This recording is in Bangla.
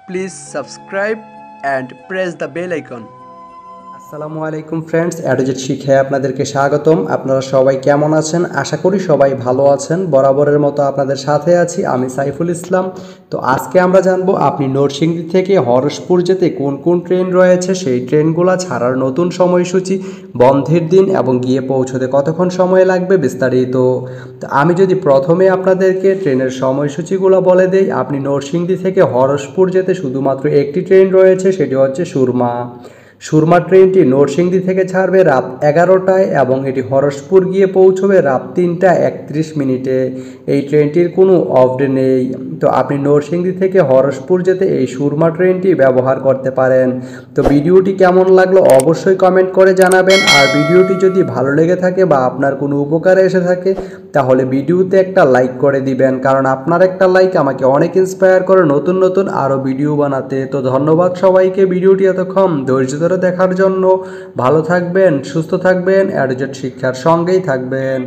Please subscribe and press the bell icon. আসসালামু আলাইকুম ফ্রেন্ডস, অ্যাডোজেট শিখায় আপনাদেরকে স্বাগতম। আপনারা সবাই কেমন আছেন? আশা করি সবাই ভালো আছেন। বরাবরের মতো আপনাদের সাথে আছি আমি সাইফুল ইসলাম। তো আজকে আমরা জানবো আপনি নরসিংদী থেকে হরসপুর যেতে কোন কোন ট্রেন রয়েছে, সেই ট্রেনগুলো ছাড়ার নতুন সময়সূচি, বন্ধের দিন এবং গিয়ে পৌঁছতে কতক্ষণ সময় লাগবে বিস্তারিত। তো আমি যদি প্রথমে আপনাদেরকে ট্রেনের সময়সূচিগুলো বলে দেই, আপনি নরসিংদী থেকে হরসপুর যেতে শুধুমাত্র একটি ট্রেন রয়েছে, সেটি হচ্ছে সুরমা। সুরমা ট্রেনটি নরসিংদী থেকে ছাড়বে রাত 11টায় এবং এটি হরসপুর গিয়ে পৌঁছবে রাত 3টা 31 মিনিটে। এই ট্রেনটির কোনো অফ ডে নেই। তো আপনি নরসিংদী থেকে হরসপুর যেতে এই সুরমা ট্রেনটি ব্যবহার করতে পারেন। তো ভিডিওটি কেমন লাগলো অবশ্যই কমেন্ট করে জানাবেন। আর ভিডিওটি যদি ভালো লেগে থাকে বা আপনার কোনো উপকারে এসে থাকে তাহলে ভিডিওতে একটা লাইক করে দিবেন, কারণ আপনার একটা লাইক আমাকে অনেক ইন্সপায়ার করে নতুন নতুন আরও ভিডিও বানাতে। তো ধন্যবাদ সবাইকে ভিডিওটি এতক্ষণ ধৈর্য ধরে দেখার জন্য। ভালো থাকবেন, সুস্থ থাকবেন, অ্যাডোজেট শিক্ষার সঙ্গেই থাকবেন।